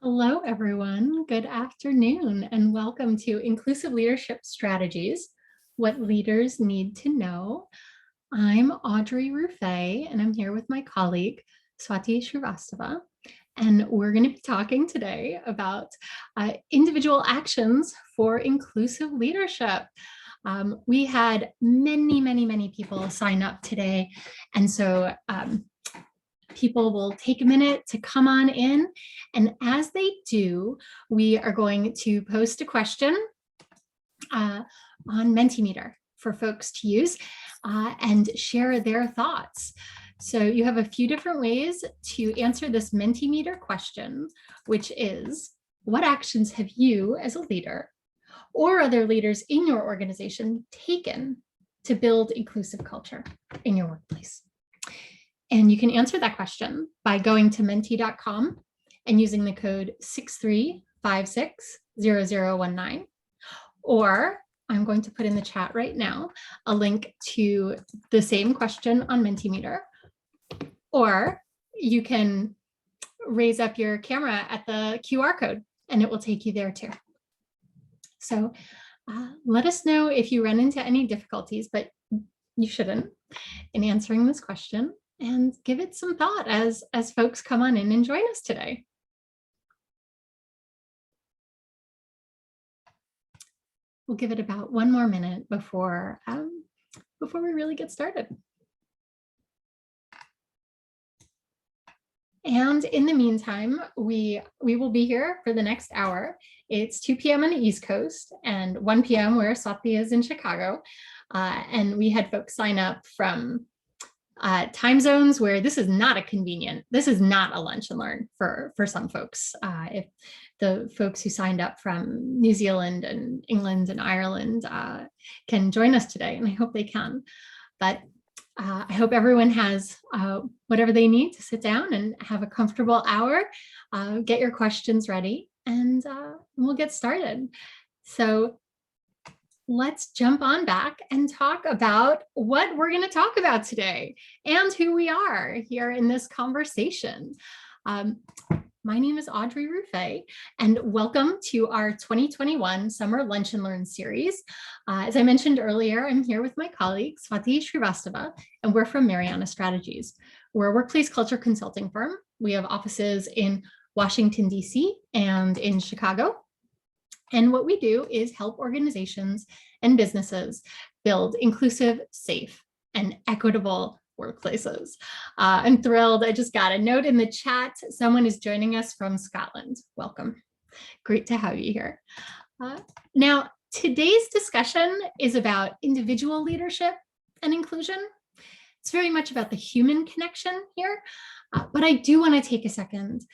Hello, everyone. Good afternoon, and welcome to Inclusive Leadership Strategies, What Leaders Need to Know. I'm Audrey Ruffey, and I'm here with my colleague, Swati Srivastava, and we're going to be talking today about individual actions for inclusive leadership. We had many people sign up today, and so people will take a minute to come on in. And as they do, we are going to post a question on Mentimeter for folks to use and share their thoughts. So you have a few different ways to answer this Mentimeter question, which is, what actions have you as a leader or other leaders in your organization taken to build inclusive culture in your workplace? And you can answer that question by going to menti.com and using the code 63560019. Or I'm going to put in the chat right now a link to the same question on Mentimeter. Or you can raise up your camera at the QR code and it will take you there too. So let us know if you run into any difficulties, but you shouldn't, in answering this question. And give it some thought as folks come on in and join us today. We'll give it about one more minute before we really get started. And in the meantime, we will be here for the next hour. It's 2 p.m. on the East Coast and 1 p.m. where Swati is in Chicago. And we had folks sign up from time zones where this is not a lunch and learn for some folks. If the folks who signed up from New Zealand and England and Ireland can join us today, and I hope they can. But I hope everyone has whatever they need to sit down and have a comfortable hour, get your questions ready, and we'll get started. So let's jump on back and talk about what we're going to talk about today and who we are here in this conversation. My name is Audrey Ruffey, and welcome to our 2021 Summer Lunch and Learn series. As I mentioned earlier, I'm here with my colleague, Swati Srivastava, and we're from Mariana Strategies. We're a workplace culture consulting firm. We have offices in Washington, D.C. and in Chicago. And what we do is help organizations and businesses build inclusive, safe, and equitable workplaces. I'm thrilled. I just got a note in the chat. Someone is joining us from Scotland. Welcome. Great to have you here. Now, today's discussion is about individual leadership and inclusion. It's very much about the human connection here, but I do want to take a second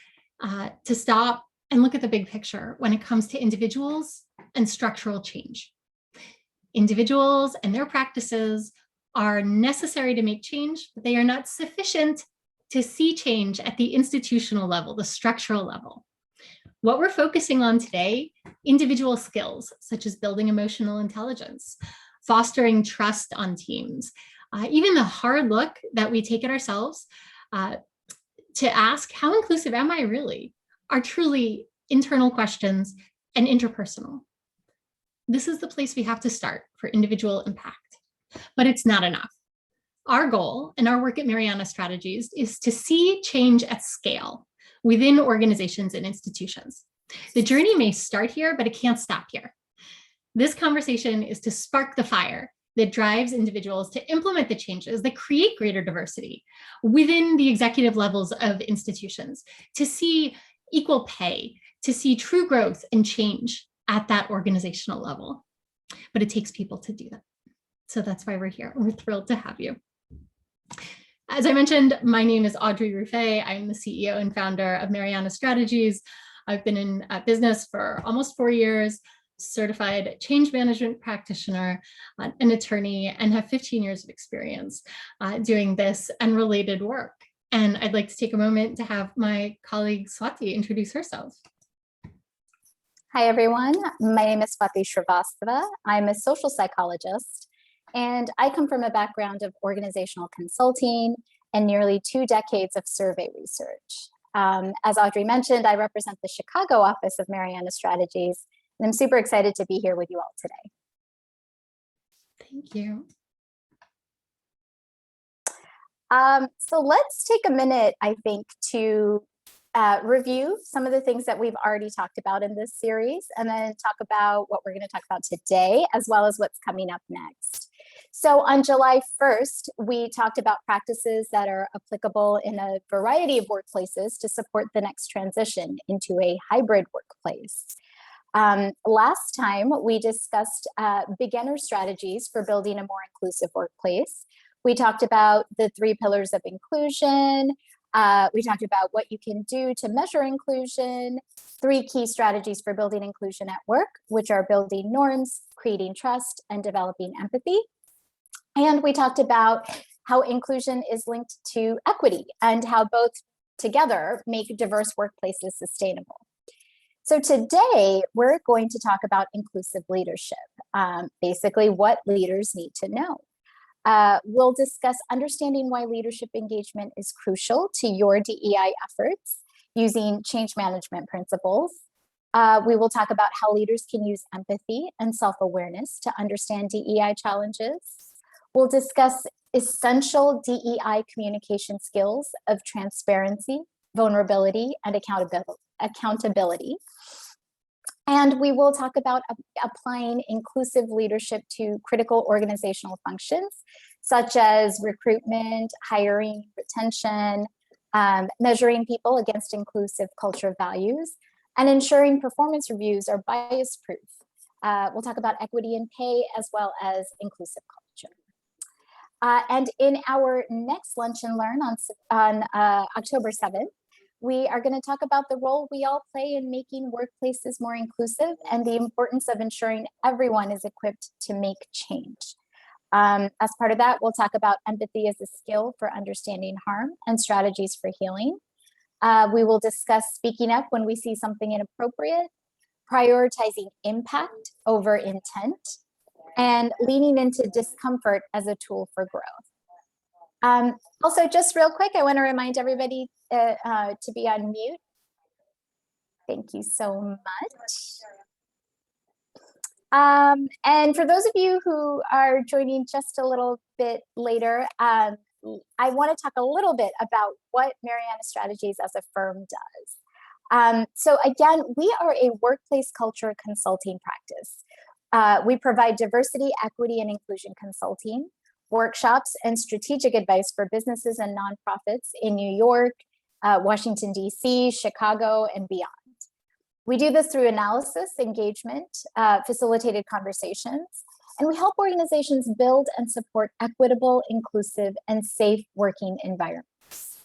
to stop and look at the big picture when it comes to individuals and structural change. Individuals and their practices are necessary to make change, but they are not sufficient to see change at the institutional level, the structural level. What we're focusing on today, individual skills, such as building emotional intelligence, fostering trust on teams, even the hard look that we take at ourselves to ask, how inclusive am I really, are truly internal questions and interpersonal. This is the place we have to start for individual impact, but it's not enough. Our goal and our work at Mariana Strategies is to see change at scale within organizations and institutions. The journey may start here, but it can't stop here. This conversation is to spark the fire that drives individuals to implement the changes that create greater diversity within the executive levels of institutions, to see equal pay, to see true growth and change at that organizational level. But it takes people to do that. So that's why we're here. We're thrilled to have you. As I mentioned, my name is Audrey Ruffey. I'm the CEO and founder of Mariana Strategies. I've been in business for almost 4 years, certified change management practitioner, an attorney, and have 15 years of experience doing this and related work. And I'd like to take a moment to have my colleague Swati introduce herself. Hi, everyone. My name is Swati Srivastava. I'm a social psychologist, and I come from a background of organizational consulting and nearly 2 decades of survey research. As Audrey mentioned, I represent the Chicago office of Mariana Strategies, and I'm super excited to be here with you all today. Thank you. So let's take a minute, I think, to review some of the things that we've already talked about in this series, and then talk about what we're going to talk about today, as well as what's coming up next. So on July 1st, we talked about practices that are applicable in a variety of workplaces to support the next transition into a hybrid workplace. Last time, we discussed beginner strategies for building a more inclusive workplace. We talked about the 3 pillars of inclusion. We talked about what you can do to measure inclusion, 3 key strategies for building inclusion at work, which are building norms, creating trust, and developing empathy. And we talked about how inclusion is linked to equity and how both together make diverse workplaces sustainable. So today, we're going to talk about inclusive leadership, basically what leaders need to know. We'll discuss understanding why leadership engagement is crucial to your DEI efforts using change management principles. We will talk about how leaders can use empathy and self-awareness to understand DEI challenges. We'll discuss essential DEI communication skills of transparency, vulnerability, and accountability. And we will talk about applying inclusive leadership to critical organizational functions, such as recruitment, hiring, retention, measuring people against inclusive culture values, and ensuring performance reviews are bias-proof. We'll talk about equity in pay as well as inclusive culture. And in our next Lunch and Learn on October 7th, we are going to talk about the role we all play in making workplaces more inclusive and the importance of ensuring everyone is equipped to make change. As part of that, we'll talk about empathy as a skill for understanding harm and strategies for healing. We will discuss speaking up when we see something inappropriate, prioritizing impact over intent, and leaning into discomfort as a tool for growth. Also, just real quick, I want to remind everybody to be on mute. Thank you so much. And for those of you who are joining just a little bit later, I want to talk a little bit about what Mariana Strategies as a firm does. So again, we are a workplace culture consulting practice. We provide diversity, equity, and inclusion consulting, workshops, and strategic advice for businesses and nonprofits in New York, Washington, D.C., Chicago, and beyond. We do this through analysis, engagement, facilitated conversations, and we help organizations build and support equitable, inclusive, and safe working environments.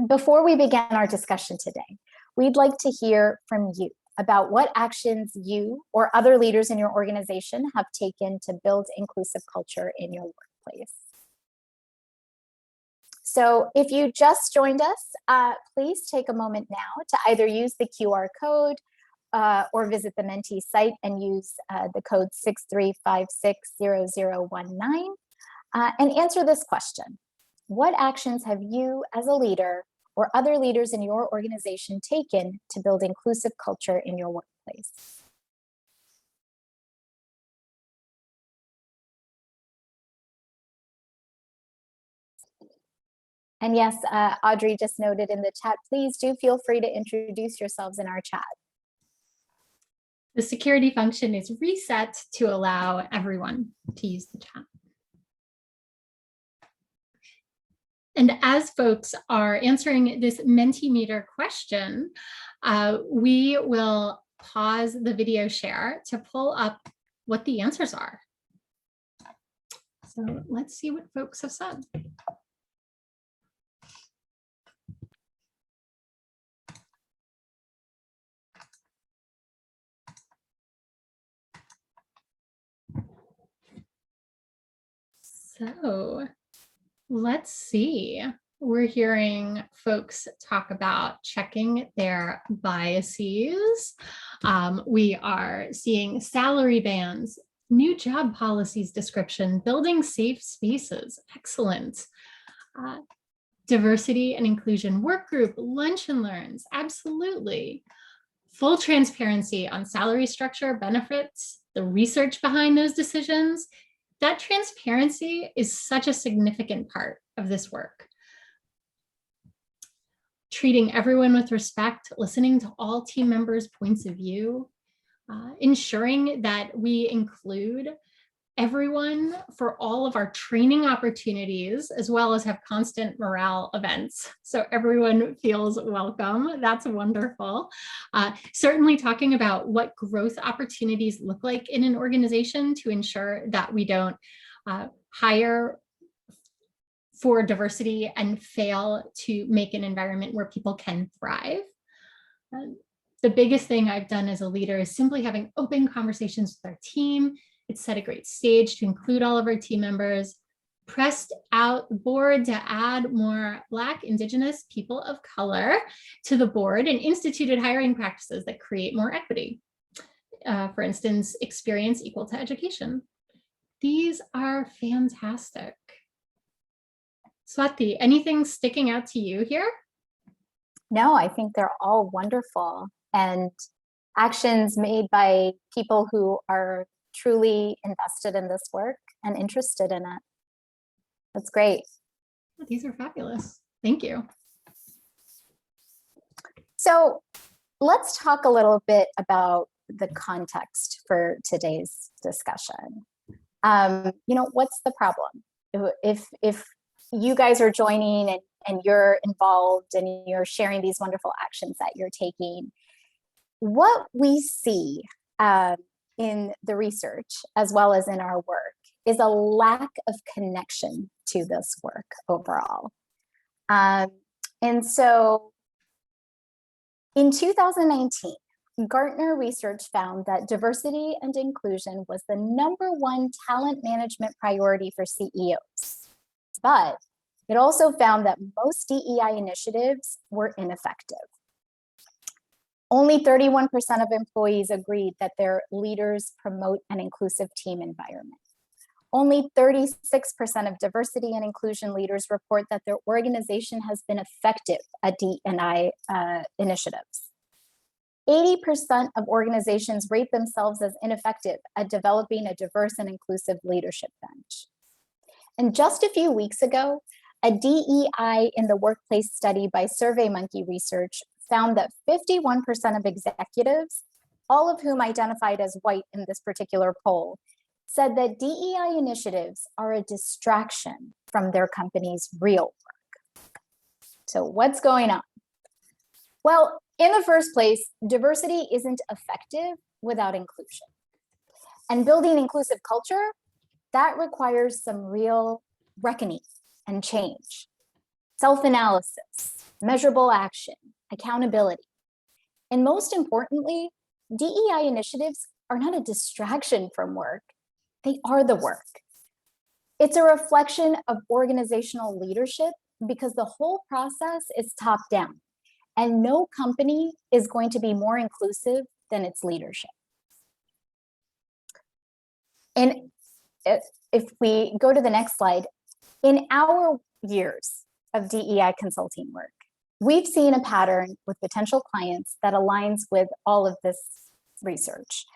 Before we begin our discussion today, we'd like to hear from you about what actions you or other leaders in your organization have taken to build inclusive culture in your workplace. So if you just joined us, please take a moment now to either use the QR code or visit the Mentee site and use the code 63560019 and answer this question. What actions have you as a leader or other leaders in your organization taken to build inclusive culture in your workplace? And yes, Audrey just noted in the chat, please do feel free to introduce yourselves in our chat. The security function is reset to allow everyone to use the chat. And as folks are answering this Mentimeter question, we will pause the video share to pull up what the answers are. So let's see what folks have said. So let's see. We're hearing folks talk about checking their biases. We are seeing salary bands, new job policies description, building safe spaces. Excellent. Diversity and inclusion work group, lunch and learns, absolutely. Full transparency on salary structure, benefits, the research behind those decisions. That transparency is such a significant part of this work. Treating everyone with respect, listening to all team members' points of view, ensuring that we include everyone for all of our training opportunities, as well as have constant morale events. So everyone feels welcome. That's wonderful. Certainly talking about what growth opportunities look like in an organization to ensure that we don't hire for diversity and fail to make an environment where people can thrive. The biggest thing I've done as a leader is simply having open conversations with our team. It's set a great stage to include all of our team members, pressed out the board to add more Black, Indigenous, people of color to the board, and instituted hiring practices that create more equity. For instance, experience equal to education. These are fantastic. Swati, anything sticking out to you here? No, I think they're all wonderful, and actions made by people who are truly invested in this work and interested in it. That's great. These are fabulous. Thank you. So let's talk a little bit about the context for today's discussion. What's the problem? If you guys are joining and you're involved and you're sharing these wonderful actions that you're taking, what we see in the research as well as in our work is a lack of connection to this work overall. And so in 2019, Gartner research found that diversity and inclusion was the #1 talent management priority for CEOs. But it also found that most DEI initiatives were ineffective. Only 31% of employees agreed that their leaders promote an inclusive team environment. Only 36% of diversity and inclusion leaders report that their organization has been effective at D&I initiatives. 80% of organizations rate themselves as ineffective at developing a diverse and inclusive leadership bench. And just a few weeks ago, a DEI in the workplace study by SurveyMonkey Research found that 51% of executives, all of whom identified as white in this particular poll, said that DEI initiatives are a distraction from their company's real work. So what's going on? Well, in the first place, diversity isn't effective without inclusion. And building inclusive culture, that requires some real reckoning and change, self-analysis, measurable action, accountability. And most importantly, DEI initiatives are not a distraction from work. They are the work. It's a reflection of organizational leadership because the whole process is top down, and no company is going to be more inclusive than its leadership. And if we go to the next slide, in our years of DEI consulting work, we've seen a pattern with potential clients that aligns with all of this research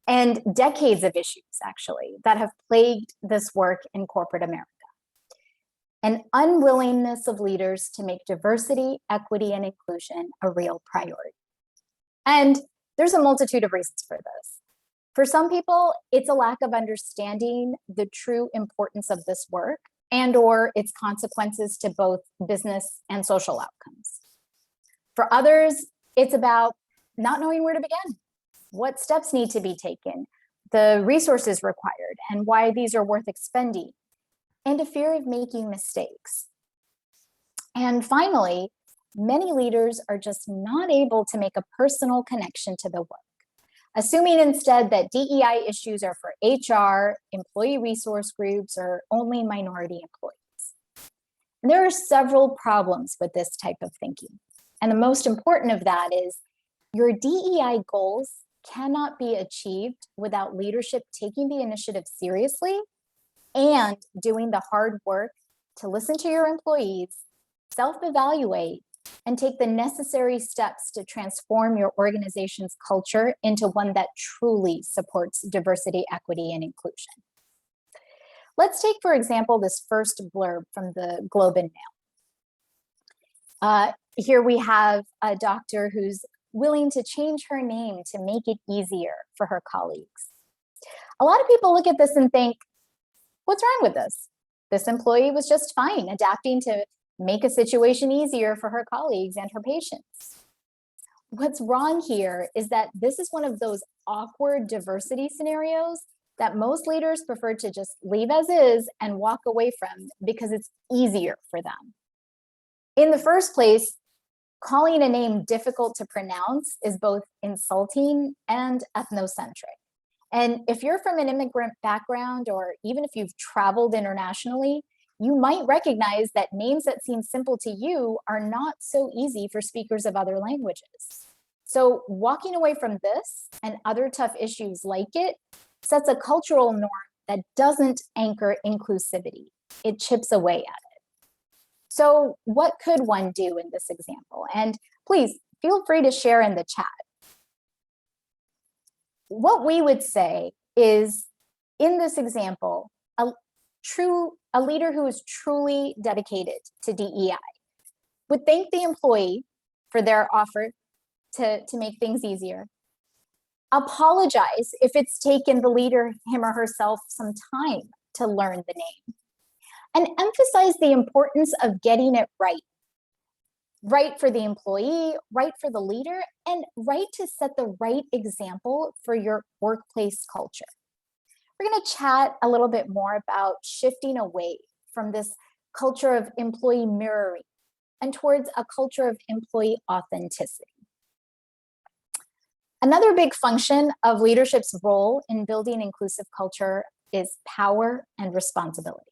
and decades of issues, actually, that have plagued this work in corporate America. An unwillingness of leaders to make diversity, equity, and inclusion a real priority. And there's a multitude of reasons for this. For some people, it's a lack of understanding the true importance of this work and/or its consequences to both business and social outcomes. For others, it's about not knowing where to begin, what steps need to be taken, the resources required, and why these are worth expending, and a fear of making mistakes. And finally, many leaders are just not able to make a personal connection to the work, assuming instead that DEI issues are for HR, employee resource groups, or only minority employees. And there are several problems with this type of thinking. And the most important of that is your DEI goals cannot be achieved without leadership taking the initiative seriously and doing the hard work to listen to your employees self-evaluate, and take the necessary steps to transform your organization's culture into one that truly supports diversity, equity, and inclusion. Let's take, for example, this first blurb from the Globe and Mail. Here we have a doctor who's willing to change her name to make it easier for her colleagues. A lot of people look at this and think, what's wrong with this? This employee was just fine adapting to make a situation easier for her colleagues and her patients. What's wrong here is that this is one of those awkward diversity scenarios that most leaders prefer to just leave as is and walk away from because it's easier for them. In the first place, calling a name difficult to pronounce is both insulting and ethnocentric. And if you're from an immigrant background, or even if you've traveled internationally, you might recognize that names that seem simple to you are not so easy for speakers of other languages. So walking away from this and other tough issues like it sets a cultural norm that doesn't anchor inclusivity. It chips away at it. So what could one do in this example? And please feel free to share in the chat. What we would say is, in this example, a leader who is truly dedicated to DEI would thank the employee for their offer to make things easier, apologize if it's taken the leader, him or herself, some time to learn the name, and emphasize the importance of getting it right. Right for the employee, right for the leader, and right to set the right example for your workplace culture. We're going to chat a little bit more about shifting away from this culture of employee mirroring and towards a culture of employee authenticity. Another big function of leadership's role in building inclusive culture is power and responsibility.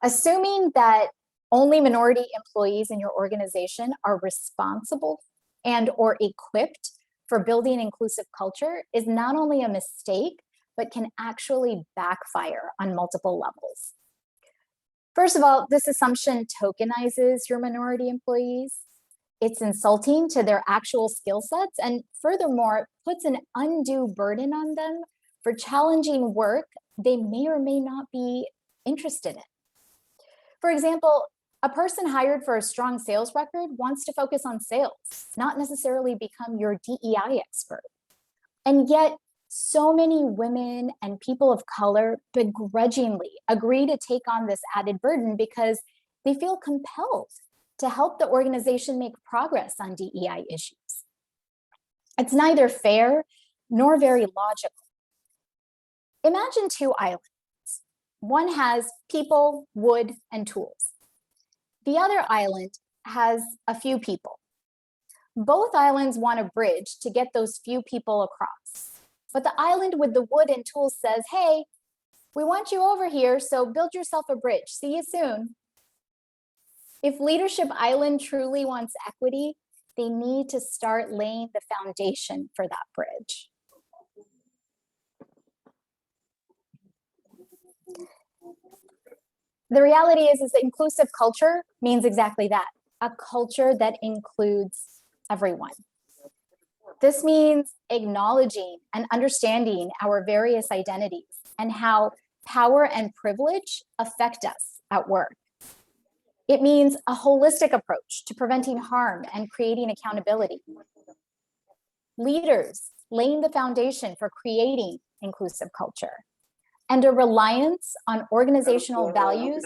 Assuming that only minority employees in your organization are responsible and or equipped for building inclusive culture is not only a mistake, but can actually backfire on multiple levels. First of all, this assumption tokenizes your minority employees. It's insulting to their actual skill sets, and furthermore, puts an undue burden on them for challenging work they may or may not be interested in. For example, a person hired for a strong sales record wants to focus on sales, not necessarily become your DEI expert. And yet, so many women and people of color begrudgingly agree to take on this added burden because they feel compelled to help the organization make progress on DEI issues. It's neither fair nor very logical. Imagine two islands. One has people, wood, and tools. The other island has a few people. Both islands want a bridge to get those few people across. But the island with the wood and tools says, hey, we want you over here, so build yourself a bridge. See you soon. If Leadership Island truly wants equity, they need to start laying the foundation for that bridge. The reality is that inclusive culture means exactly that, a culture that includes everyone. This means acknowledging and understanding our various identities and how power and privilege affect us at work. It means a holistic approach to preventing harm and creating accountability. Leaders laying the foundation for creating inclusive culture, and a reliance on organizational values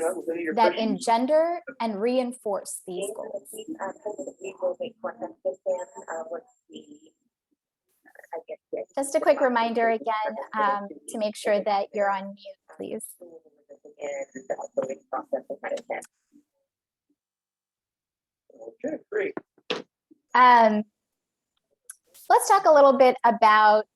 that engender and reinforce these goals. Just a quick reminder again to make sure that you're on mute, please. Okay, great. Let's talk a little bit about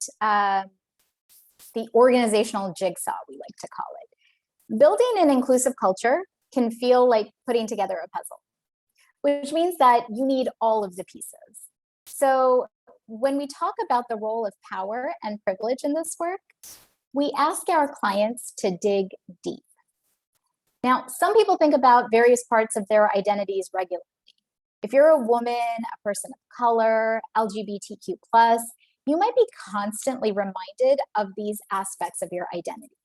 the organizational jigsaw, we like to call it. Building an inclusive culture can feel like putting together a puzzle, which means that you need all of the pieces. So when we talk about the role of power and privilege in this work, we ask our clients to dig deep. Now, some people think about various parts of their identities regularly. If you're a woman, a person of color, LGBTQ+, you might be constantly reminded of these aspects of your identity.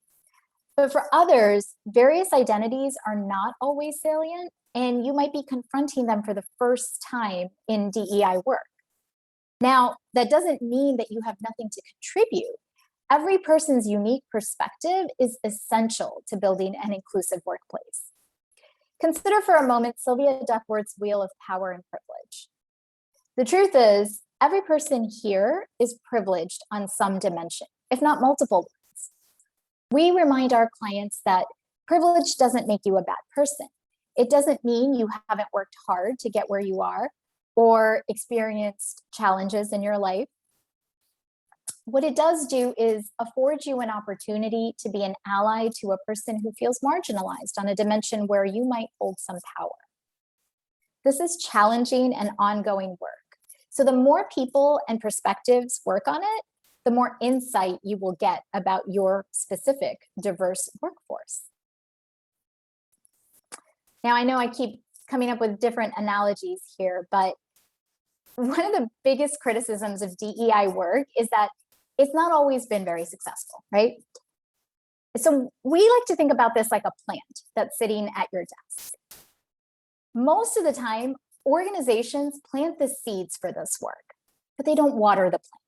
But for others, various identities are not always salient, and you might be confronting them for the first time in DEI work. Now, that doesn't mean that you have nothing to contribute. Every person's unique perspective is essential to building an inclusive workplace. Consider for a moment Sylvia Duckworth's wheel of power and privilege. The truth is, every person here is privileged on some dimension, if not multiple ones. We remind our clients that privilege doesn't make you a bad person. It doesn't mean you haven't worked hard to get where you are or experienced challenges in your life. What it does do is afford you an opportunity to be an ally to a person who feels marginalized on a dimension where you might hold some power. This is challenging and ongoing work. So the more people and perspectives work on it, the more insight you will get about your specific diverse workforce. Now, I know I keep coming up with different analogies here, but one of the biggest criticisms of DEI work is that it's not always been very successful, right? So we like to think about this like a plant that's sitting at your desk. Most of the time, organizations plant the seeds for this work, but they don't water the plant.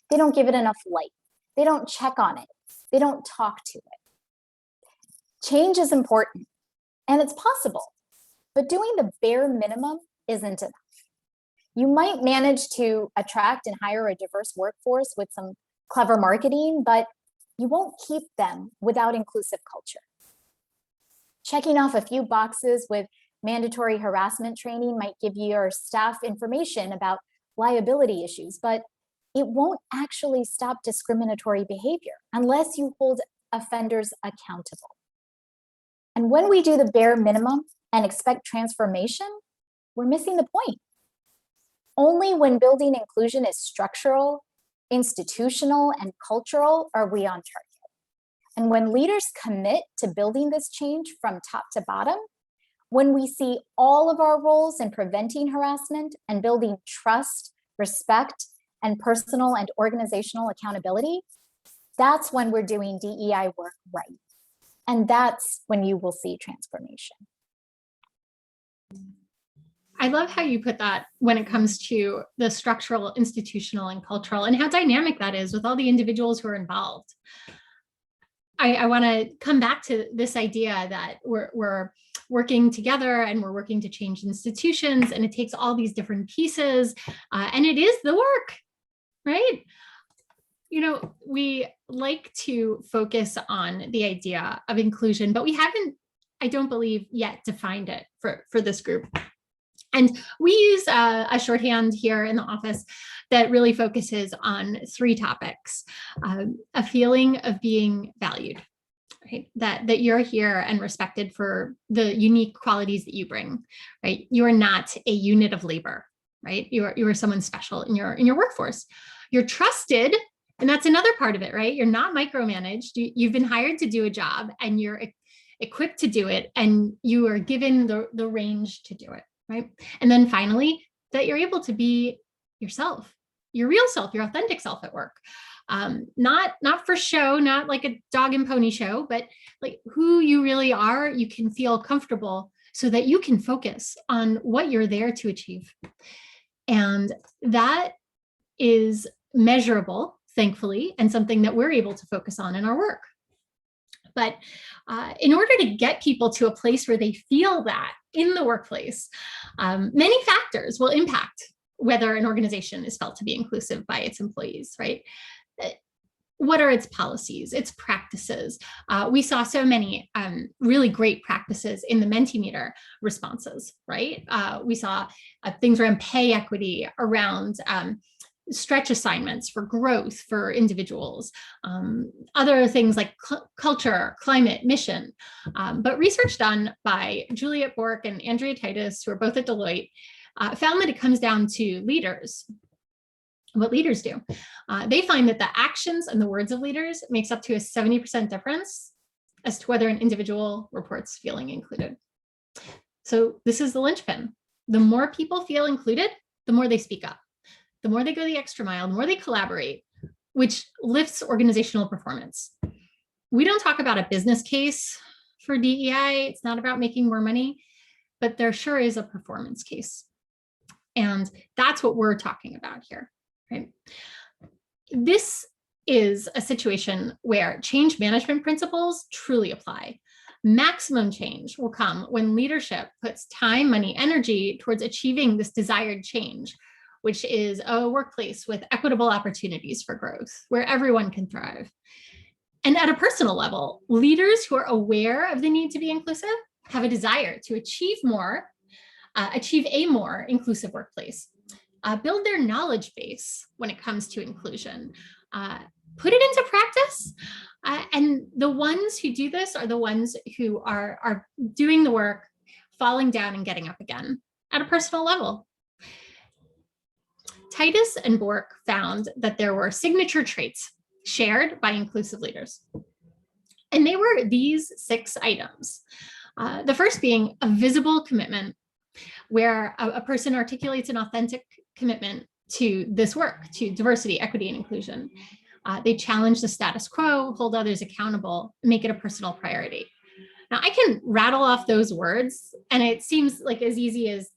They don't give it enough light. They don't check on it. They don't talk to it. Change is important, and it's possible, but doing the bare minimum isn't enough. You might manage to attract and hire a diverse workforce with some clever marketing, but you won't keep them without inclusive culture. Checking off a few boxes with mandatory harassment training might give your staff information about liability issues, but it won't actually stop discriminatory behavior unless you hold offenders accountable. And when we do the bare minimum and expect transformation, we're missing the point. Only when building inclusion is structural, institutional, and cultural are we on target. And when leaders commit to building this change from top to bottom, when we see all of our roles in preventing harassment and building trust, respect, and personal and organizational accountability, that's when we're doing DEI work right. And that's when you will see transformation. I love how you put that when it comes to the structural, institutional, and cultural, and how dynamic that is with all the individuals who are involved. I want to come back to this idea that we're working together and we're working to change institutions, and it takes all these different pieces, and it is the work, right? You know, we like to focus on the idea of inclusion, but we haven't, I don't believe, yet defined it for this group. And we use a shorthand here in the office that really focuses on 3 topics. A feeling of being valued, right? That you're here and respected for the unique qualities that you bring, right? You are not a unit of labor, right? You are someone special in your workforce. You're trusted, and that's another part of it, right? You're not micromanaged. You've been hired to do a job, and you're equipped to do it, and you are given the range to do it. Right. And then finally, that you're able to be yourself, your real self, your authentic self at work. Not for show, not like a dog and pony show, but like who you really are. You can feel comfortable so that you can focus on what you're there to achieve. And that is measurable, thankfully, and something that we're able to focus on in our work. But in order to get people to a place where they feel that in the workplace, many factors will impact whether an organization is felt to be inclusive by its employees, right? What are its policies, its practices? We saw so many really great practices in the Mentimeter responses, right? We saw things around pay equity, around stretch assignments for growth for individuals, other things like culture, climate, mission. But research done by Juliet Bork and Andrea Titus, who are both at Deloitte, found that it comes down to leaders. What leaders do. They find that the actions and the words of leaders makes up to a 70% difference as to whether an individual reports feeling included. So this is the linchpin. The more people feel included, the more they speak up, the more they go the extra mile, the more they collaborate, which lifts organizational performance. We don't talk about a business case for DEI. It's not about making more money, but there sure is a performance case. And that's what we're talking about here, right? This is a situation where change management principles truly apply. Maximum change will come when leadership puts time, money, energy towards achieving this desired change, which is a workplace with equitable opportunities for growth, where everyone can thrive. And at a personal level, leaders who are aware of the need to be inclusive have a desire to achieve a more inclusive workplace, build their knowledge base when it comes to inclusion, put it into practice. And the ones who do this are the ones who are doing the work, falling down and getting up again at a personal level. Titus and Bork found that there were signature traits shared by inclusive leaders. And they were these 6 items. The first being a visible commitment, where a person articulates an authentic commitment to this work, to diversity, equity, and inclusion. They challenge the status quo, hold others accountable, make it a personal priority. Now, I can rattle off those words, and it seems like as easy as,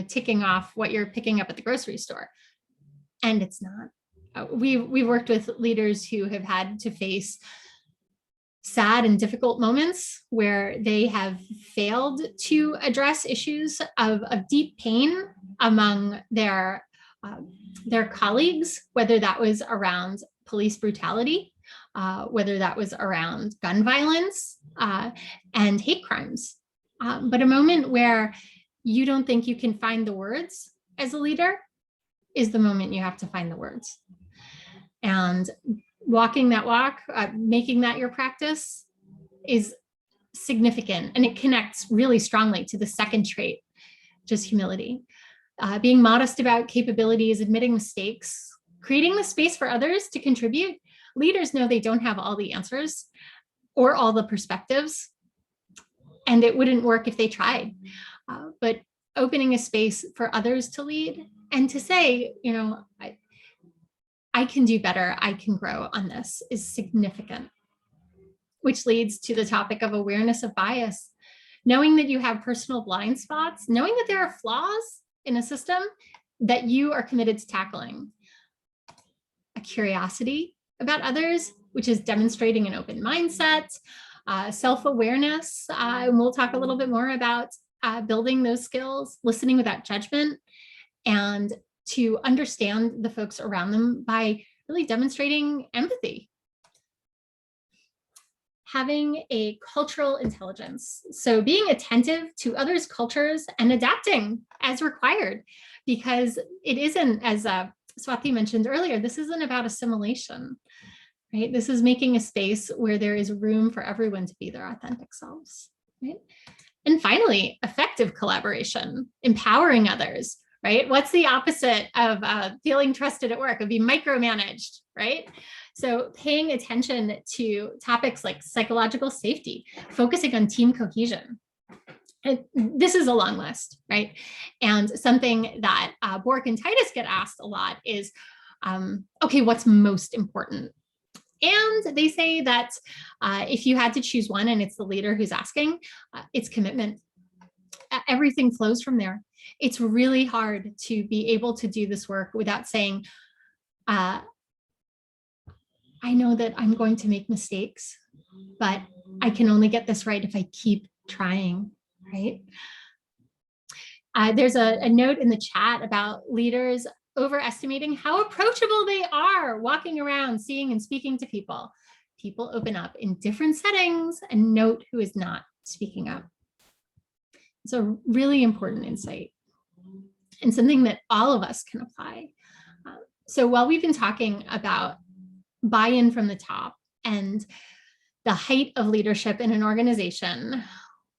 ticking off what you're picking up at the grocery store. And it's not. We've worked with leaders who have had to face sad and difficult moments where they have failed to address issues of deep pain among their colleagues, whether that was around police brutality, whether that was around gun violence and hate crimes. But a moment where you don't think you can find the words as a leader is the moment you have to find the words. And walking that walk, making that your practice is significant, and it connects really strongly to the second trait, just humility. Being modest about capabilities, admitting mistakes, creating the space for others to contribute. Leaders know they don't have all the answers or all the perspectives, and it wouldn't work if they tried. But opening a space for others to lead and to say, I can do better, I can grow on this is significant, which leads to the topic of awareness of bias. Knowing that you have personal blind spots, knowing that there are flaws in a system that you are committed to tackling. A curiosity about others, which is demonstrating an open mindset, self-awareness, and we'll talk a little bit more about building those skills, listening without judgment, and to understand the folks around them by really demonstrating empathy. Having a cultural intelligence. So being attentive to others' cultures and adapting as required, because it isn't, as Swati mentioned earlier, this isn't about assimilation, right? This is making a space where there is room for everyone to be their authentic selves, right? And finally, effective collaboration, empowering others, right? What's the opposite of feeling trusted at work? It'd be micromanaged, right? So paying attention to topics like psychological safety, focusing on team cohesion. And this is a long list, right? And something that Bork and Titus get asked a lot is, okay, what's most important? And they say that if you had to choose one and it's the leader who's asking, it's commitment. Everything flows from there. It's really hard to be able to do this work without saying, I know that I'm going to make mistakes, but I can only get this right if I keep trying, right? There's a note in the chat about leaders overestimating how approachable they are walking around, seeing and speaking to people. People open up in different settings and note who is not speaking up. It's a really important insight and something that all of us can apply. So while we've been talking about buy-in from the top and the height of leadership in an organization,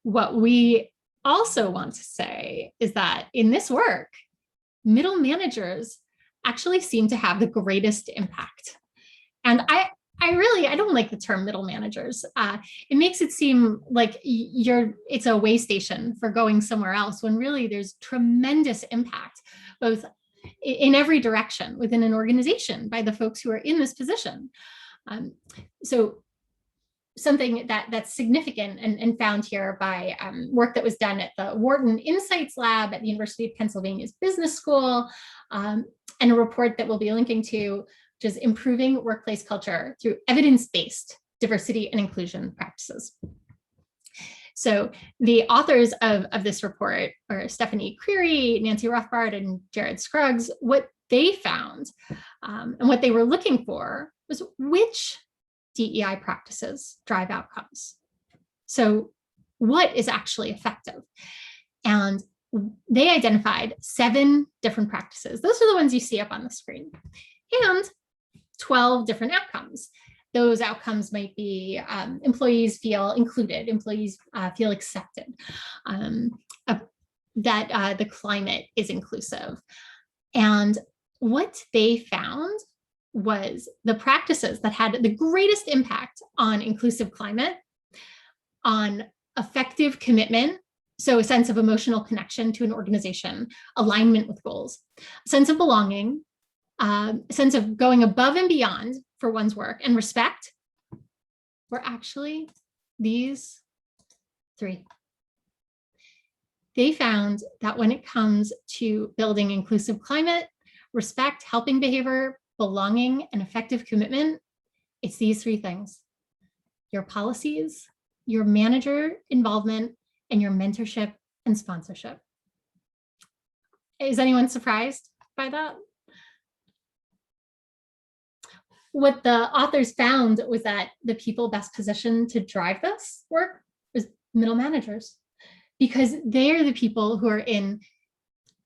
what we also want to say is that in this work, middle managers actually seem to have the greatest impact. And I I don't like the term middle managers. It makes it seem like it's a way station for going somewhere else, when really there's tremendous impact, both in every direction within an organization by the folks who are in this position. So something that's significant and found here by work that was done at the Wharton Insights Lab at the University of Pennsylvania's Business School, and a report that we'll be linking to, which is improving workplace culture through evidence-based diversity and inclusion practices. So the authors of this report are Stephanie Creary, Nancy Rothbard, and Jared Scruggs. What they found and what they were looking for was which DEI practices drive outcomes. So what is actually effective? And they identified 7 different practices. Those are the ones you see up on the screen, and 12 different outcomes. Those outcomes might be employees feel included, employees feel accepted, that the climate is inclusive. And what they found was the practices that had the greatest impact on inclusive climate, on effective commitment, so a sense of emotional connection to an organization, alignment with goals, a sense of belonging, a sense of going above and beyond for one's work, and respect, were actually these 3. They found that when it comes to building inclusive climate, respect, helping behavior, belonging, and effective commitment, it's these 3 things: your policies, your manager involvement, and your mentorship and sponsorship. Is anyone surprised by that? What the authors found was that the people best positioned to drive this work was middle managers, because they're the people who are in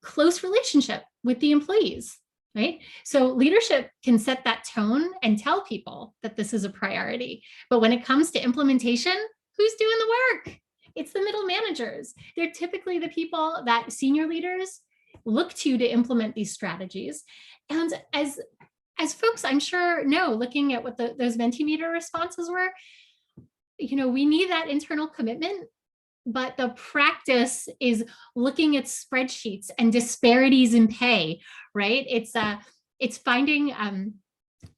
close relationship with the employees, right? So leadership can set that tone and tell people that this is a priority. But when it comes to implementation, who's doing the work? It's the middle managers. They're typically the people that senior leaders look to implement these strategies. And as folks, I'm sure, know, looking at what those Mentimeter responses were, we need that internal commitment, but the practice is looking at spreadsheets and disparities in pay, right? It's finding,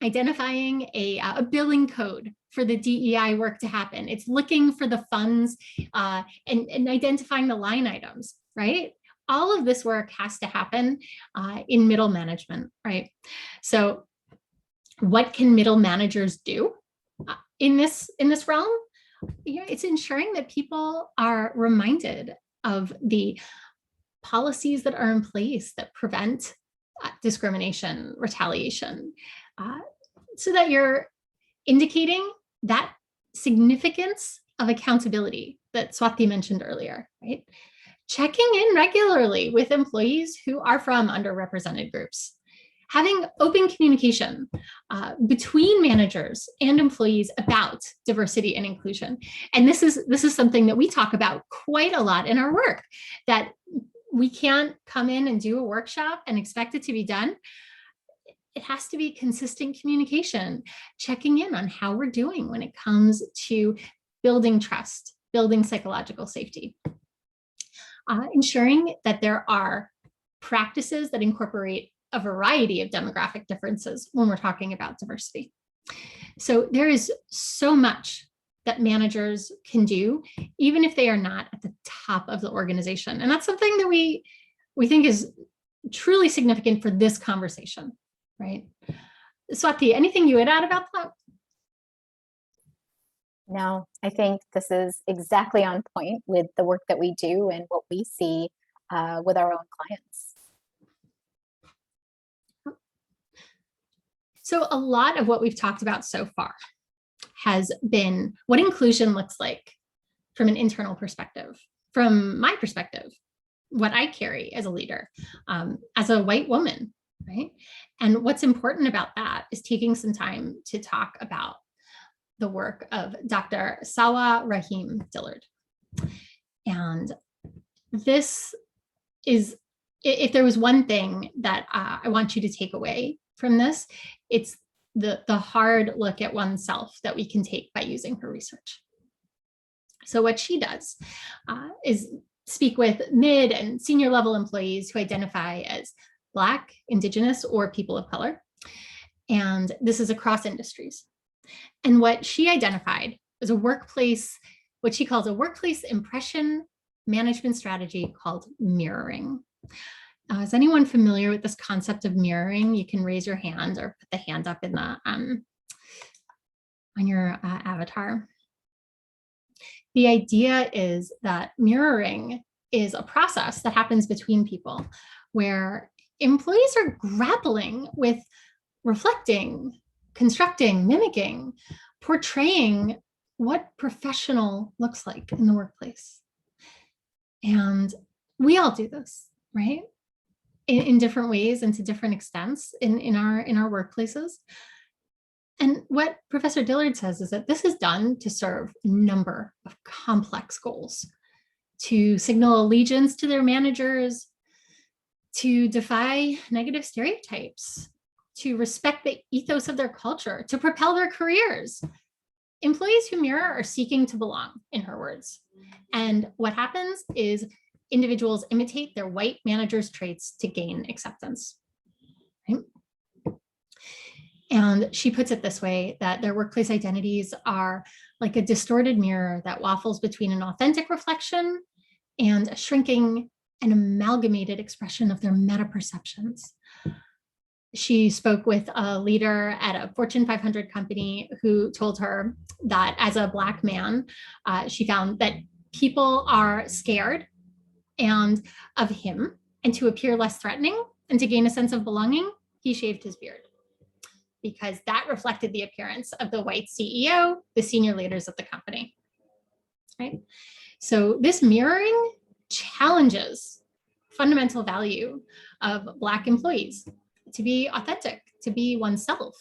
identifying a billing code for the DEI work to happen. It's looking for the funds and identifying the line items, right? All of this work has to happen in middle management, right? So what can middle managers do in this realm? It's ensuring that people are reminded of the policies that are in place that prevent discrimination, retaliation, so that you're indicating that significance of accountability that Swati mentioned earlier, right? Checking in regularly with employees who are from underrepresented groups, having open communication between managers and employees about diversity and inclusion. And this is something that we talk about quite a lot in our work, that we can't come in and do a workshop and expect it to be done. It has to be consistent communication, checking in on how we're doing when it comes to building trust, building psychological safety. Ensuring that there are practices that incorporate a variety of demographic differences when we're talking about diversity. So there is so much that managers can do, even if they are not at the top of the organization. And that's something that we think is truly significant for this conversation, right? Swati, anything you would add about that? No, I think this is exactly on point with the work that we do and what we see with our own clients. So a lot of what we've talked about so far has been what inclusion looks like from an internal perspective, from my perspective, what I carry as a leader, as a white woman, right? And what's important about that is taking some time to talk about the work of Dr. Sawa Rahim Dillard. And this is, if there was one thing that I want you to take away from this, it's the hard look at oneself that we can take by using her research. So what she does is speak with mid and senior level employees who identify as Black, Indigenous, or people of color. And this is across industries. And what she identified was a workplace, what she calls a workplace impression management strategy called mirroring. Is anyone familiar with this concept of mirroring? You can raise your hand or put the hand up in the on your avatar. The idea is that mirroring is a process that happens between people where employees are grappling with reflecting, constructing, mimicking, portraying what professional looks like in the workplace. And we all do this, right? In different ways and to different extents in our workplaces. And what Professor Dillard says is that this is done to serve a number of complex goals, to signal allegiance to their managers, to defy negative stereotypes, to respect the ethos of their culture, to propel their careers. Employees who mirror are seeking to belong, in her words. And what happens is individuals imitate their white managers' traits to gain acceptance. Right? And she puts it this way, that their workplace identities are like a distorted mirror that waffles between an authentic reflection and a shrinking and amalgamated expression of their meta-perceptions. She spoke with a leader at a Fortune 500 company who told her that as a Black man, she found that people are scared and of him, and to appear less threatening and to gain a sense of belonging, he shaved his beard, because that reflected the appearance of the white CEO, the senior leaders of the company, right? So this mirroring challenges fundamental value of Black employees to be authentic, to be oneself.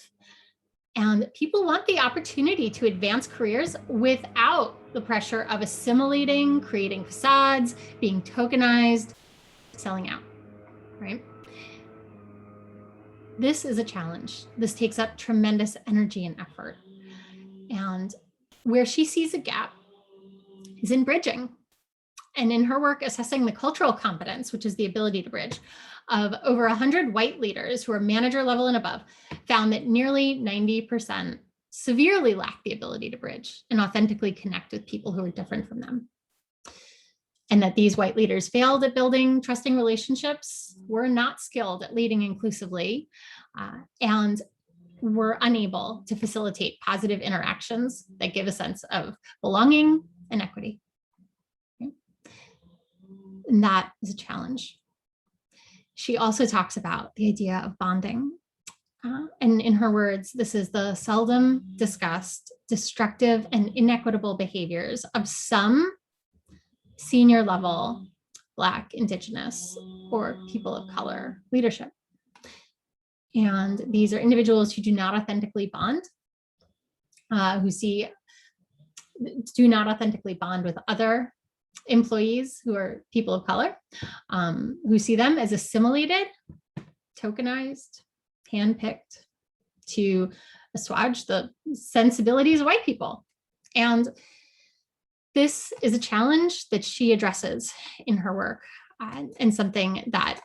And people want the opportunity to advance careers without the pressure of assimilating, creating facades, being tokenized, selling out, right? This is a challenge. This takes up tremendous energy and effort. And where she sees a gap is in bridging. And in her work assessing the cultural competence, which is the ability to bridge, of over 100 white leaders who are manager level and above, found that nearly 90% severely lack the ability to bridge and authentically connect with people who are different from them. And that these white leaders failed at building trusting relationships, were not skilled at leading inclusively, and were unable to facilitate positive interactions that give a sense of belonging and equity. Okay. And that is a challenge. She also talks about the idea of bonding. And in her words, this is the seldom discussed, destructive, and inequitable behaviors of some senior level Black, Indigenous, or people of color leadership. And these are individuals who do not authentically bond, do not authentically bond with other employees who are people of color, who see them as assimilated, tokenized, handpicked to assuage the sensibilities of white people. And this is a challenge that she addresses in her work, and something that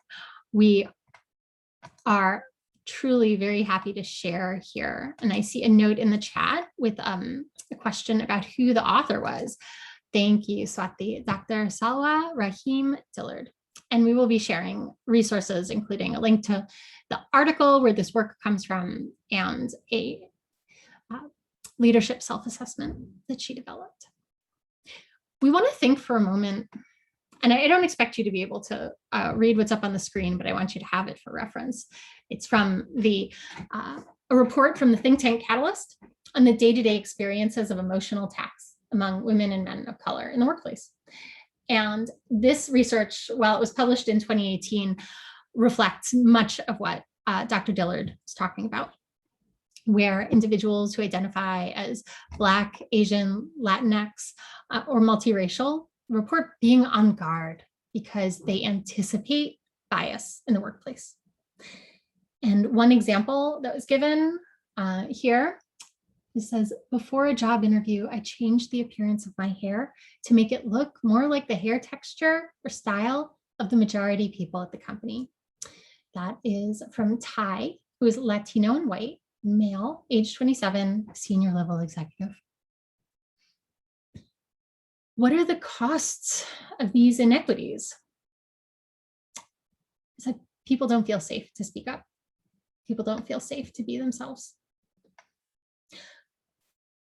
we are truly very happy to share here. And I see a note in the chat with a question about who the author was. Thank you, Swati, Dr. Salwa Rahim Dillard. And we will be sharing resources, including a link to the article where this work comes from and a leadership self-assessment that she developed. We want to think for a moment, and I don't expect you to be able to read what's up on the screen, but I want you to have it for reference. It's from a report from the think tank Catalyst on the day-to-day experiences of emotional tax among women and men of color in the workplace. And this research, while it was published in 2018, reflects much of what Dr. Dillard is talking about, where individuals who identify as Black, Asian, Latinx, or multiracial report being on guard because they anticipate bias in the workplace. And one example that was given Here, it says, before a job interview, I changed the appearance of my hair to make it look more like the hair texture or style of the majority people at the company. That is from Ty, who is Latino and white, male, age 27, senior level executive. What are the costs of these inequities? It's like people don't feel safe to speak up. People don't feel safe to be themselves.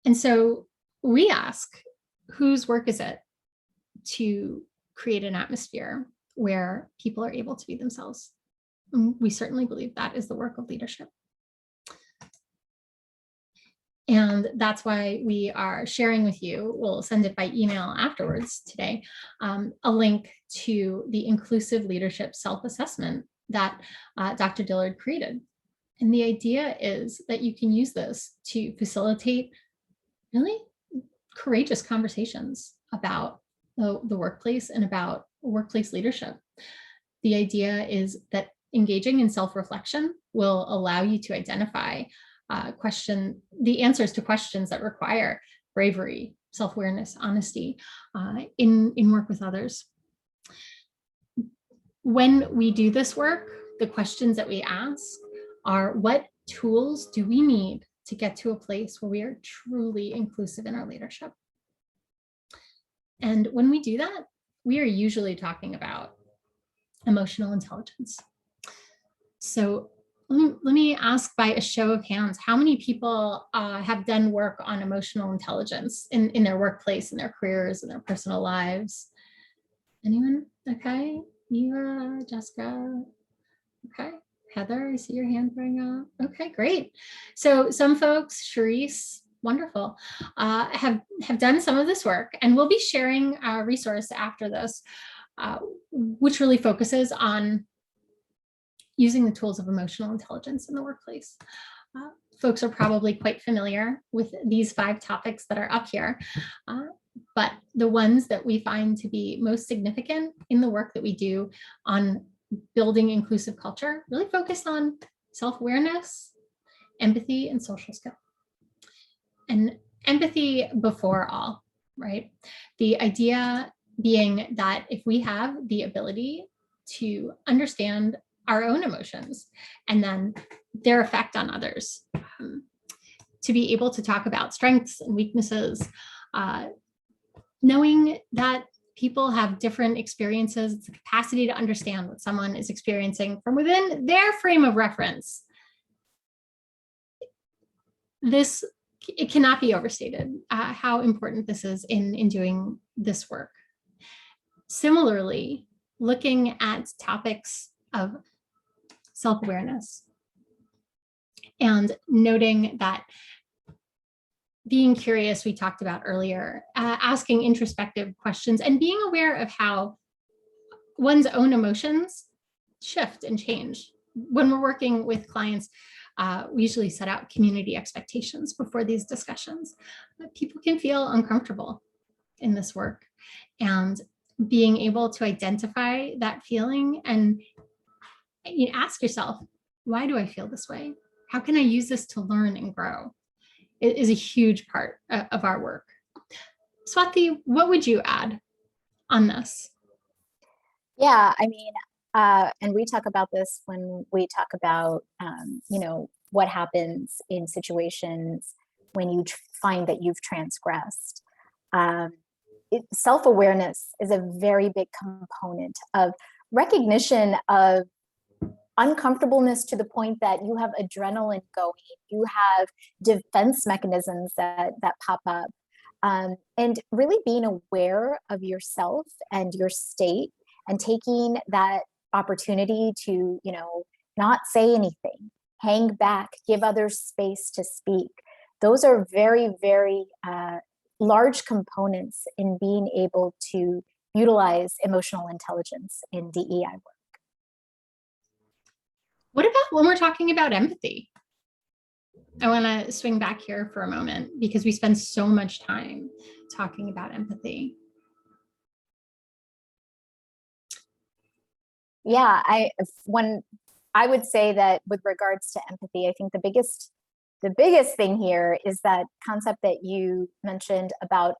And so we ask, whose work is it to create an atmosphere where people are able to be themselves? And we certainly believe that is the work of leadership. And that's why we are sharing with you, we'll send it by email afterwards today, a link to the inclusive leadership self-assessment that Dr. Dillard created. And the idea is that you can use this to facilitate really courageous conversations about the workplace and about workplace leadership. The idea is that engaging in self-reflection will allow you to identify the answers to questions that require bravery, self-awareness, honesty in work with others. When we do this work, the questions that we ask are, what tools do we need to get to a place where we are truly inclusive in our leadership? And when we do that, we are usually talking about emotional intelligence. So let me ask by a show of hands, how many people have done work on emotional intelligence in their workplace, in their careers, in their personal lives? Anyone? Okay. Eva, Jessica. Okay. Heather, I see your hand going up. Okay, great. So some folks, Charisse, wonderful, have done some of this work, and we'll be sharing a resource after this, which really focuses on using the tools of emotional intelligence in the workplace. Folks are probably quite familiar with these 5 topics that are up here, but the ones that we find to be most significant in the work that we do on building inclusive culture really focus on self-awareness, empathy, and social skill. And empathy before all, right? The idea being that if we have the ability to understand our own emotions and then their effect on others, to be able to talk about strengths and weaknesses, knowing that people have different experiences, it's the capacity to understand what someone is experiencing from within their frame of reference. It cannot be overstated how important this is in doing this work. Similarly, looking at topics of self-awareness and noting that being curious, we talked about earlier, asking introspective questions and being aware of how one's own emotions shift and change. When we're working with clients, we usually set out community expectations before these discussions. But people can feel uncomfortable in this work, and being able to identify that feeling and you ask yourself, why do I feel this way? How can I use this to learn and grow? It is a huge part of our work. Swati, what would you add on this? Yeah, I mean, and we talk about this when we talk about, what happens in situations when you find that you've transgressed. Self-awareness is a very big component of recognition of uncomfortableness to the point that you have adrenaline going, you have defense mechanisms that pop up, and really being aware of yourself and your state and taking that opportunity to, not say anything, hang back, give others space to speak. Those are very, very large components in being able to utilize emotional intelligence in DEI work. What about when we're talking about empathy? I want to swing back here for a moment because we spend so much time talking about empathy. Yeah, I would say that with regards to empathy, I think the the biggest thing here is that concept that you mentioned about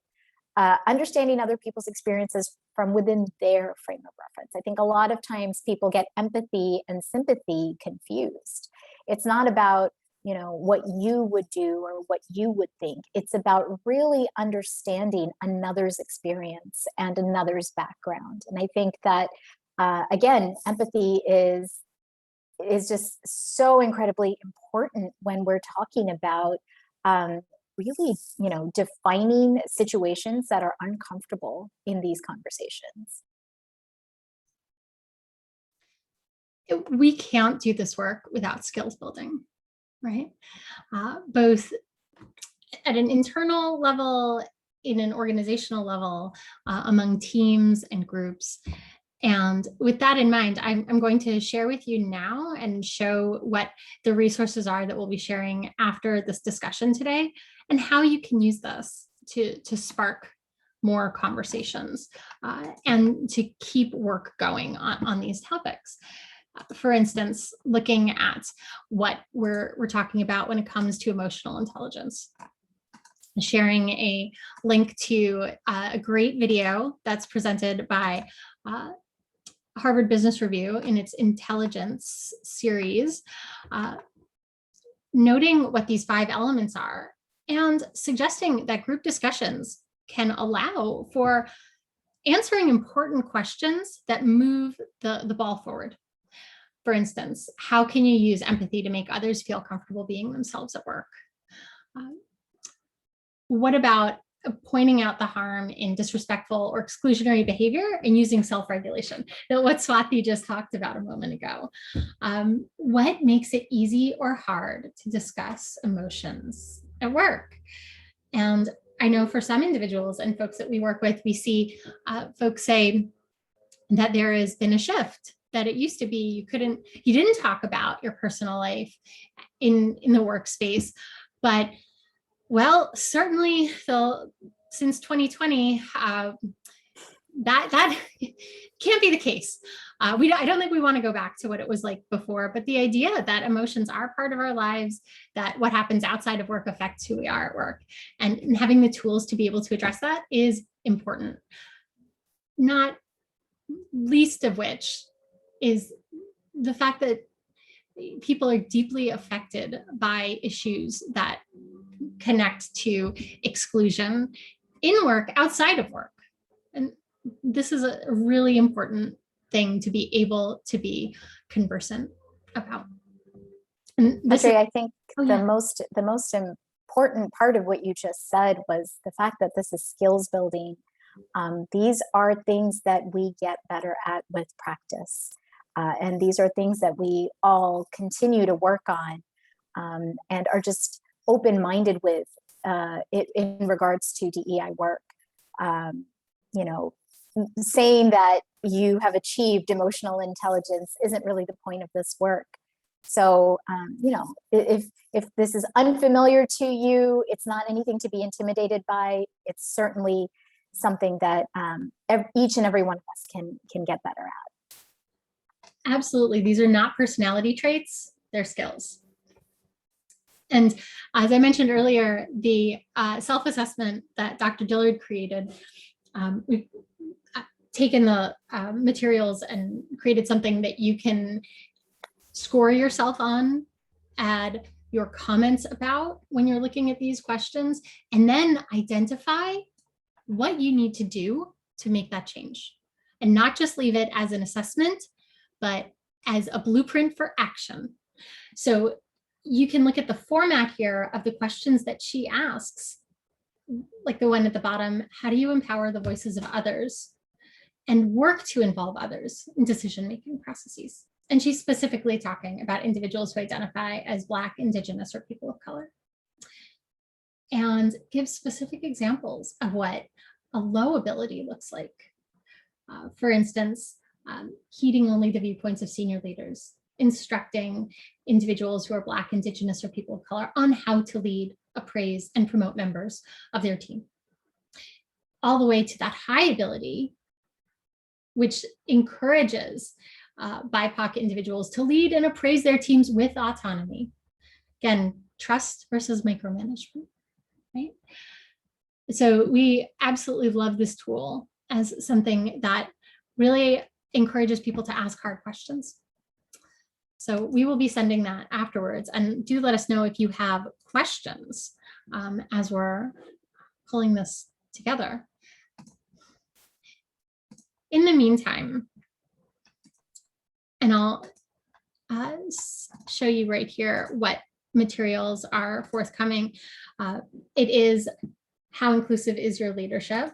understanding other people's experiences from within their frame of reference. I think a lot of times people get empathy and sympathy confused. It's not about, what you would do or what you would think. It's about really understanding another's experience and another's background. And I think that, again, empathy is just so incredibly important when we're talking about really, defining situations that are uncomfortable in these conversations. We can't do this work without skills building, right? Both at an internal level, in an organizational level, among teams and groups. And with that in mind, I'm going to share with you now and show what the resources are that we'll be sharing after this discussion today, and how you can use this to spark more conversations and to keep work going on these topics. For instance, looking at what we're talking about when it comes to emotional intelligence. Sharing a link to a great video that's presented by Harvard Business Review in its intelligence series, noting what these 5 elements are and suggesting that group discussions can allow for answering important questions that move the ball forward. For instance, how can you use empathy to make others feel comfortable being themselves at work? What about pointing out the harm in disrespectful or exclusionary behavior and using self-regulation? What Swati just talked about a moment ago. What makes it easy or hard to discuss emotions at work? And I know for some individuals and folks that we work with, we see folks say that there has been a shift, that it used to be you didn't talk about your personal life in the workspace, but well, certainly since 2020, that can't be the case. I don't think we want to go back to what it was like before, but the idea that emotions are part of our lives, that what happens outside of work affects who we are at work, and having the tools to be able to address that is important. Not least of which is the fact that people are deeply affected by issues that connect to exclusion in work, outside of work. And this is a really important thing to be able to be conversant about. And Audrey, I think the most important part of what you just said was the fact that this is skills building. These are things that we get better at with practice. And these are things that we all continue to work on and are just open-minded with in regards to DEI work. Saying that you have achieved emotional intelligence isn't really the point of this work. So, if this is unfamiliar to you, it's not anything to be intimidated by. It's certainly something that each and every one of us can get better at. Absolutely. These are not personality traits, they're skills. And as I mentioned earlier, the self-assessment that Dr. Dillard created, we've taken the materials and created something that you can score yourself on, add your comments about when you're looking at these questions, and then identify what you need to do to make that change. And not just leave it as an assessment, but as a blueprint for action. So you can look at the format here of the questions that she asks, like the one at the bottom: how do you empower the voices of others and work to involve others in decision-making processes? And she's specifically talking about individuals who identify as Black, Indigenous, or people of color. And gives specific examples of what a low ability looks like. For instance, heeding only the viewpoints of senior leaders, instructing individuals who are Black, Indigenous, or people of color on how to lead, appraise, and promote members of their team. All the way to that high ability, which encourages BIPOC individuals to lead and appraise their teams with autonomy. Again, trust versus micromanagement, right? So we absolutely love this tool as something that really encourages people to ask hard questions. So we will be sending that afterwards, and do let us know if you have questions as we're pulling this together. In the meantime, and I'll show you right here what materials are forthcoming. It is How Inclusive is Your Leadership?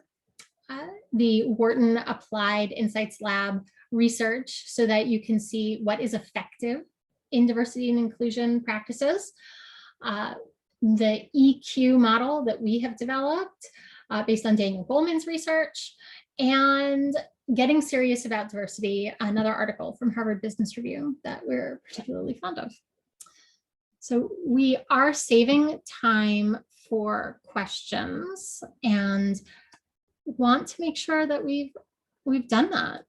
The Wharton Applied Insights Lab research, so that you can see what is effective in diversity and inclusion practices. The EQ model that we have developed based on Daniel Goleman's research, and Getting Serious About Diversity, another article from Harvard Business Review that we're particularly fond of. So we are saving time for questions and want to make sure that we've done that.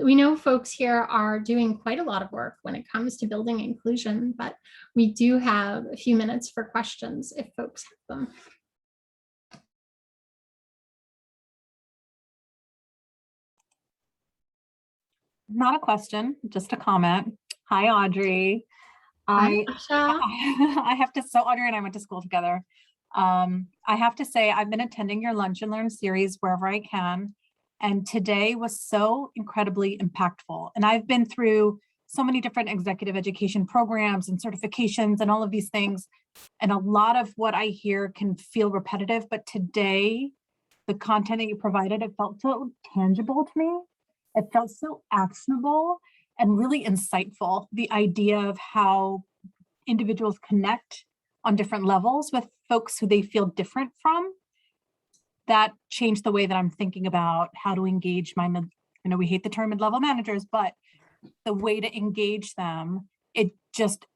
We know folks here are doing quite a lot of work when it comes to building inclusion, but we do have a few minutes for questions if folks have them. Not a question, just a comment. Hi, Audrey. Hi, I have to, so Audrey and I went to school together. I have to say, I've been attending your Lunch and Learn series wherever I can. And today was so incredibly impactful. And I've been through so many different executive education programs and certifications and all of these things. And a lot of what I hear can feel repetitive, but today, the content that you provided, it felt so tangible to me. It felt so actionable and really insightful. The idea of how individuals connect on different levels with folks who they feel different from, that changed the way that I'm thinking about how to engage my, we hate the term mid-level managers, but the way to engage them, it just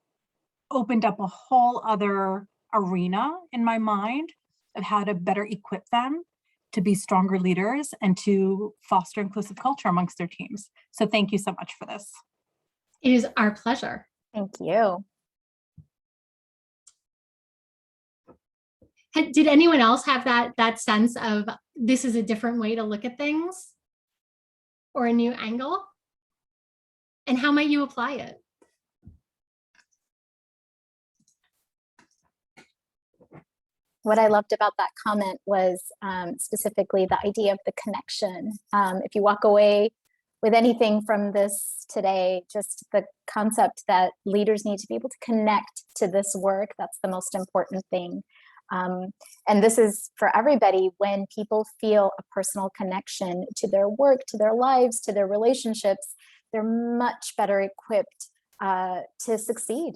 opened up a whole other arena in my mind of how to better equip them to be stronger leaders and to foster inclusive culture amongst their teams. So thank you so much for this. It is our pleasure. Thank you. Did anyone else have that sense of this is a different way to look at things or a new angle? And how might you apply it? What I loved about that comment was specifically the idea of the connection. If you walk away with anything from this today, just the concept that leaders need to be able to connect to this work, that's the most important thing. And this is for everybody. When people feel a personal connection to their work, to their lives, to their relationships, they're much better equipped to succeed.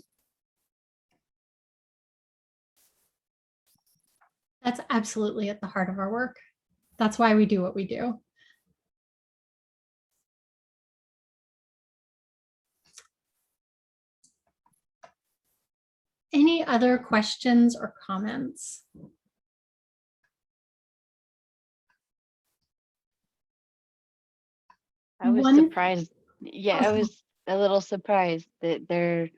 That's absolutely at the heart of our work. That's why we do what we do. Any other questions or comments? I was surprised. Yeah, I was a little surprised that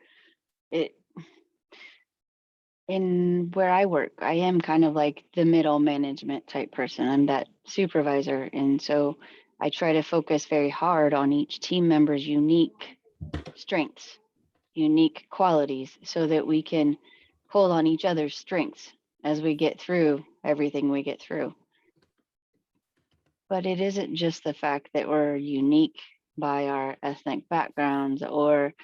in where I work, I am kind of like the middle management type person. I'm that supervisor. And so I try to focus very hard on each team member's unique strengths, unique qualities, so that we can pull on each other's strengths as we get through everything we get through. But it isn't just the fact that we're unique by our ethnic backgrounds or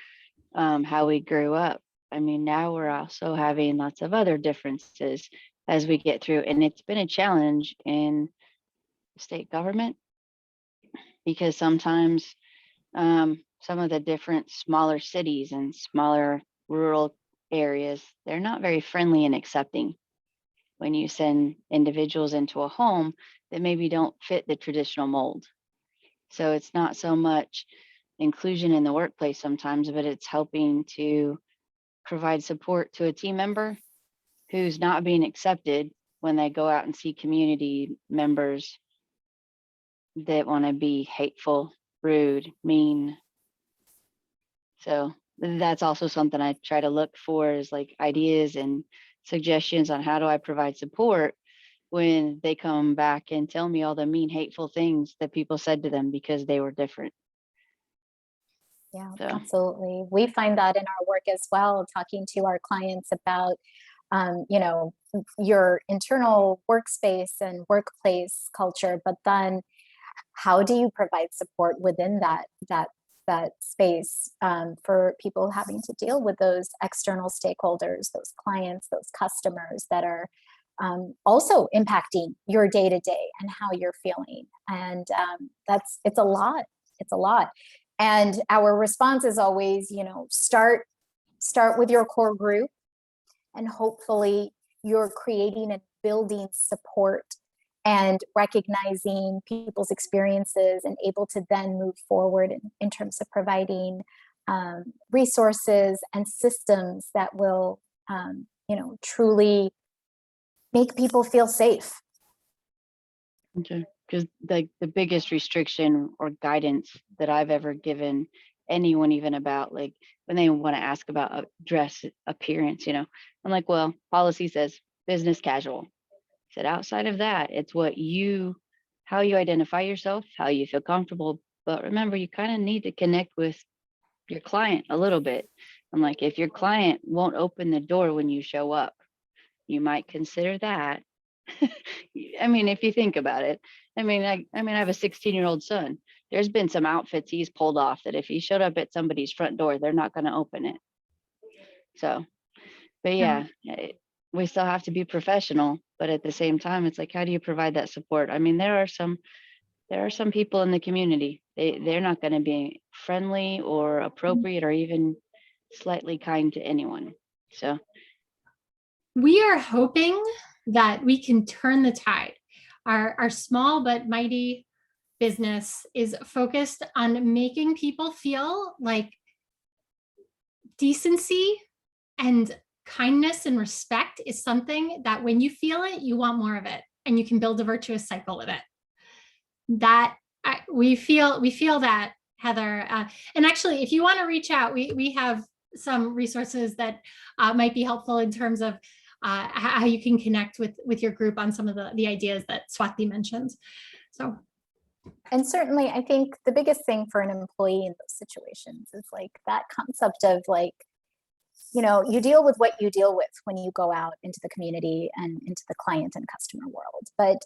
how we grew up. I mean, now we're also having lots of other differences as we get through. And it's been a challenge in state government because sometimes some of the different smaller cities and smaller rural areas, they're not very friendly and accepting when you send individuals into a home that maybe don't fit the traditional mold. So it's not so much inclusion in the workplace sometimes, but it's helping to provide support to a team member who's not being accepted when they go out and see community members that want to be hateful, rude, mean. So that's also something I try to look for, is like ideas and suggestions on how do I provide support when they come back and tell me all the mean, hateful things that people said to them because they were different. Yeah, So. absolutely. We find that in our work as well, talking to our clients about, you know, your internal workspace and workplace culture, but then how do you provide support within that space for people having to deal with those external stakeholders, those clients, those customers that are also impacting your day to day and how you're feeling. And it's a lot. It's a lot. And our response is always, you know, start with your core group, and hopefully you're creating and building support and recognizing people's experiences and able to then move forward in terms of providing resources and systems that will, you know, truly make people feel safe. Okay. Because like the biggest restriction or guidance that I've ever given anyone, even about like when they want to ask about a dress appearance, you know, I'm like, well, policy says business casual. I said outside of that, it's how you identify yourself, how you feel comfortable. But remember, you kind of need to connect with your client a little bit. I'm like, if your client won't open the door when you show up, you might consider that. I mean, if you think about it, I have a 16-year-old son. There's been some outfits he's pulled off that if he showed up at somebody's front door, they're not going to open it. So, but yeah, we still have to be professional, but at the same time, it's like, how do you provide that support? I mean, there are some people in the community, they're not going to be friendly or appropriate or even slightly kind to anyone. So We are hoping that we can turn the tide. Our small but mighty business is focused on making people feel like decency and kindness and respect is something that when you feel it, you want more of it, and you can build a virtuous cycle with it. We feel that, Heather. And actually, if you want to reach out, we have some resources that might be helpful in terms of how you can connect with your group on some of the ideas that Swati mentioned. So, and certainly I think the biggest thing for an employee in those situations is like that concept of like, you know, you deal with what you deal with when you go out into the community and into the client and customer world. But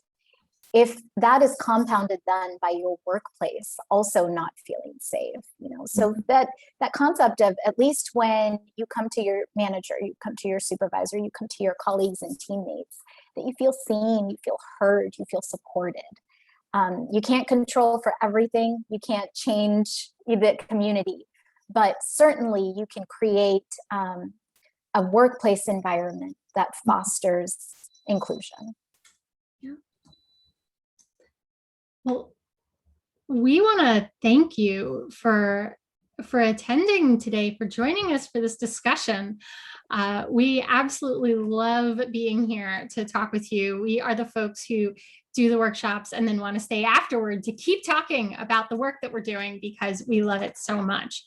if that is compounded then by your workplace also not feeling safe, you know, so that concept of at least when you come to your manager, you come to your supervisor, you come to your colleagues and teammates, that you feel seen, you feel heard, you feel supported. You can't control for everything. You can't change the community, but certainly you can create a workplace environment that fosters inclusion. well, we want to thank you for attending today, for joining us for this discussion. We absolutely love being here to talk with you. We are the folks who do the workshops and then want to stay afterward to keep talking about the work that we're doing because we love it so much.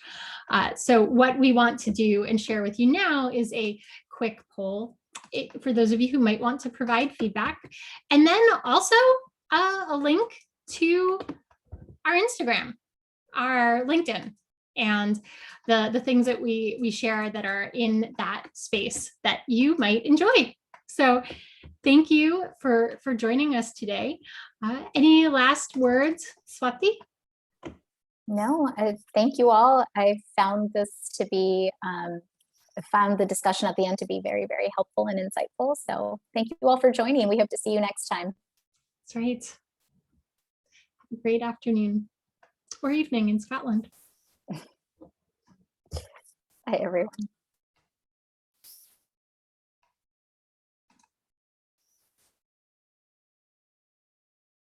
So what we want to do and share with you now is a quick poll for those of you who might want to provide feedback, and then also a link to our Instagram, our LinkedIn, and the things that we share that are in that space that you might enjoy. So thank you for joining us today. Any last words, Swati? No, thank you all. I found this to be, I found the discussion at the end to be very, very helpful and insightful. So thank you all for joining. We hope to see you next time. That's right. Have a great afternoon or evening in Scotland. Bye, everyone.